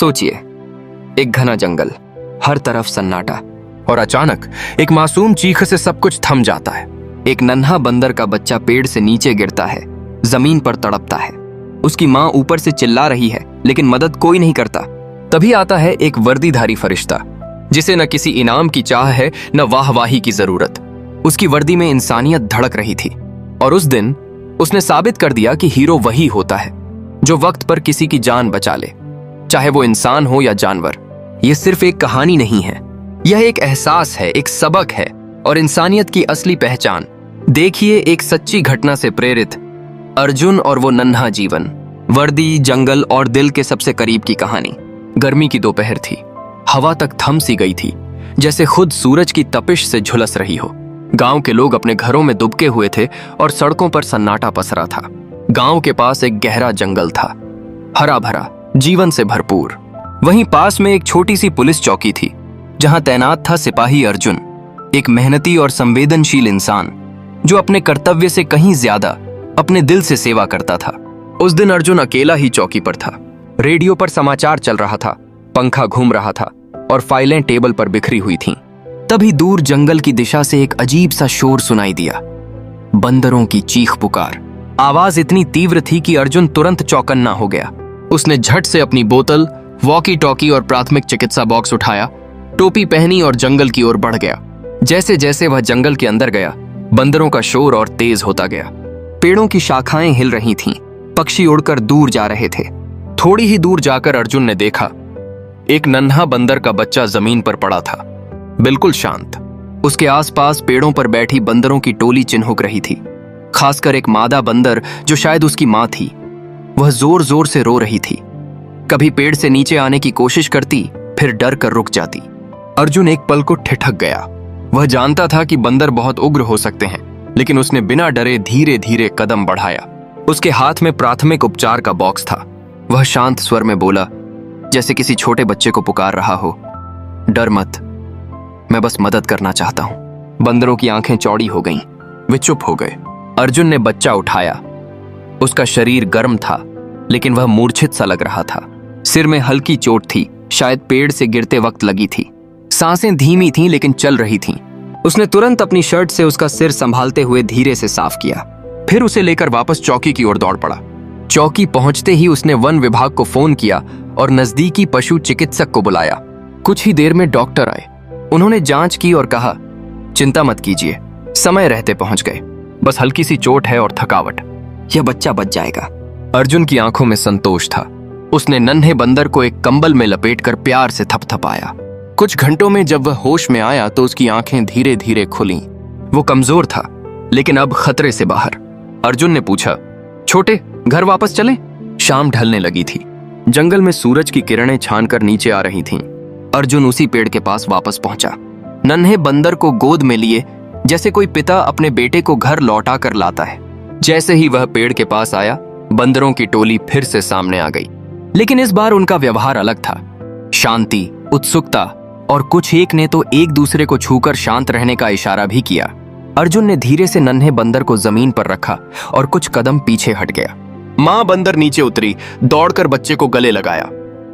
सोचिए, एक घना जंगल, हर तरफ सन्नाटा, और अचानक एक मासूम चीख से सब कुछ थम जाता है। एक नन्हा बंदर का बच्चा पेड़ से नीचे गिरता है, जमीन पर तड़पता है। उसकी माँ ऊपर से चिल्ला रही है, लेकिन मदद कोई नहीं करता। तभी आता है एक वर्दीधारी फरिश्ता, जिसे न किसी इनाम की चाह है, न वाहवाही की जरूरत। उसकी वर्दी में इंसानियत धड़क रही थी, और उस दिन उसने साबित कर दिया कि हीरो वही होता है जो वक्त पर किसी की जान बचा ले, चाहे वो इंसान हो या जानवर। यह सिर्फ एक कहानी नहीं है, यह एक एहसास है, एक सबक है, और इंसानियत की असली पहचान। देखिए, एक सच्ची घटना से प्रेरित अर्जुन और वो नन्हा जीवन। वर्दी, जंगल और दिल के सबसे करीब की कहानी। गर्मी की दोपहर थी, हवा तक थम सी गई थी, जैसे खुद सूरज की तपिश से झुलस रही हो। गांव के लोग अपने घरों में दुबके हुए थे और सड़कों पर सन्नाटा पसरा था। गांव के पास एक गहरा जंगल था, हरा भरा, जीवन से भरपूर। वहीं पास में एक छोटी सी पुलिस चौकी थी, जहां तैनात था सिपाही अर्जुन, एक मेहनती और संवेदनशील इंसान जो अपने कर्तव्य से कहीं ज्यादा अपने दिल से सेवा करता था। उस दिन अर्जुन अकेला ही चौकी पर था। रेडियो पर समाचार चल रहा था, पंखा घूम रहा था और फाइलें टेबल पर बिखरी हुई थीं। तभी दूर जंगल की दिशा से एक अजीब सा शोर सुनाई दिया, बंदरों की चीख पुकार। आवाज इतनी तीव्र थी कि अर्जुन तुरंत चौकन्ना हो गया। उसने झट से अपनी बोतल, वॉकी टॉकी और प्राथमिक चिकित्सा बॉक्स उठाया, टोपी पहनी और जंगल की ओर बढ़ गया। जैसे जैसे वह जंगल के अंदर गया, बंदरों का शोर और तेज होता गया। पेड़ों की शाखाएं हिल रही थीं, पक्षी उड़कर दूर जा रहे थे। थोड़ी ही दूर जाकर अर्जुन ने देखा, एक नन्हा बंदर का बच्चा जमीन पर पड़ा था, बिल्कुल शांत। उसके आसपास पेड़ों पर बैठी बंदरों की टोली चिन्हुक रही थी, खासकर एक मादा बंदर जो शायद उसकी मां थी। वह जोर जोर से रो रही थी, कभी पेड़ से नीचे आने की कोशिश करती, फिर डर कर रुक जाती। अर्जुन एक पल को ठिठक गया। वह जानता था कि बंदर बहुत उग्र हो सकते हैं, लेकिन उसने बिना डरे धीरे धीरे कदम बढ़ाया। उसके हाथ में प्राथमिक उपचार का बॉक्स था। वह शांत स्वर में बोला, जैसे किसी छोटे बच्चे को पुकार रहा हो, डर मत, मैं बस मदद करना चाहता हूं। बंदरों की आंखें चौड़ी हो गईं, वे चुप हो गए। अर्जुन ने बच्चा उठाया। उसका शरीर गर्म था, लेकिन वह मूर्छित सा लग रहा था। सिर में हल्की चोट थी, शायद पेड़ से गिरते वक्त लगी थी। सांसें धीमी थीं, लेकिन चल रही थीं। उसने तुरंत अपनी शर्ट से उसका सिर संभालते हुए धीरे से साफ किया, फिर उसे लेकर वापस चौकी की ओर दौड़ पड़ा। चौकी पहुंचते ही उसने वन विभाग को फोन किया और नजदीकी पशु चिकित्सक को बुलाया। कुछ ही देर में डॉक्टर आए। उन्होंने जांच की और कहा, चिंता मत कीजिए, समय रहते पहुंच गए, बस हल्की सी चोट है और थकावट, यह बच्चा बच जाएगा। अर्जुन की आंखों में संतोष था। उसने नन्हे बंदर को एक कंबल में लपेटकर प्यार से थपथपाया। कुछ घंटों में जब वह होश में आया तो उसकी आंखें धीरे धीरे खुलीं। वो कमजोर था, लेकिन अब खतरे से बाहर। अर्जुन ने पूछा, छोटे, घर वापस चलें? शाम ढलने लगी थी। जंगल में सूरज की किरणें छानकर नीचे आ रही थीं। अर्जुन उसी पेड़ के पास वापस पहुंचा, नन्हे बंदर को गोद में लिए, जैसे कोई पिता अपने बेटे को घर लौटा कर लाता है। जैसे ही वह पेड़ के पास आया, बंदरों की टोली फिर से सामने आ गई, लेकिन इस बार उनका व्यवहार अलग था। शांति, उत्सुकता, और कुछ एक ने तो एक दूसरे को छूकर शांत रहने का इशारा भी किया। अर्जुन ने धीरे से नन्हे बंदर को जमीन पर रखा और कुछ कदम पीछे हट गया। मां बंदर नीचे उतरी, दौड़कर बच्चे को गले लगाया।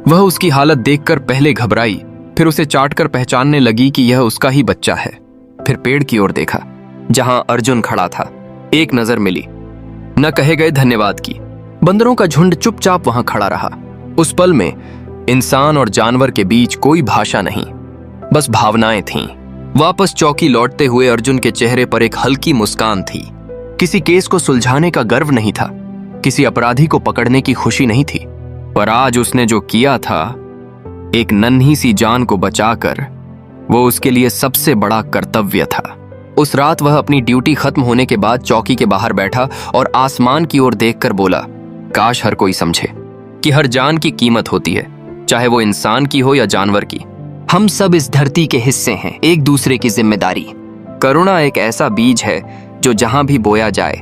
वह उसकी हालत देखकर पहले घबराई, फिर उसे चाटकर पहचानने लगी कि यह उसका ही बच्चा है। फिर पेड़ की ओर देखा, जहां अर्जुन खड़ा था। एक नजर मिली, न कहे गए धन्यवाद की। बंदरों का झुंड चुपचाप वहां खड़ा रहा। उस पल में इंसान और जानवर के बीच कोई भाषा नहीं, बस भावनाएं थीं। वापस चौकी लौटते हुए अर्जुन के चेहरे पर एक हल्की मुस्कान थी। किसी केस को सुलझाने का गर्व नहीं था, किसी अपराधी को पकड़ने की खुशी नहीं थी, पर आज उसने जो किया था, एक नन्ही सी जान को बचाकर, वो उसके लिए सबसे बड़ा कर्तव्य था। उस रात वह अपनी ड्यूटी खत्म होने के बाद चौकी के बाहर बैठा और आसमान की ओर देखकर बोला, काश हर कोई समझे कि हर जान की कीमत होती है, चाहे वो इंसान की हो या जानवर की। हम सब इस धरती के हिस्से हैं, एक दूसरे की जिम्मेदारी। करुणा एक ऐसा बीज है जो जहां भी बोया जाए,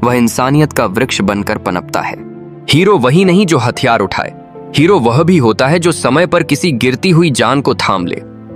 वह इंसानियत का वृक्ष बनकर पनपता है। हीरो वही नहीं जो हथियार उठाए, हीरो वह भी होता है जो समय पर किसी गिरती हुई जान को थाम ले।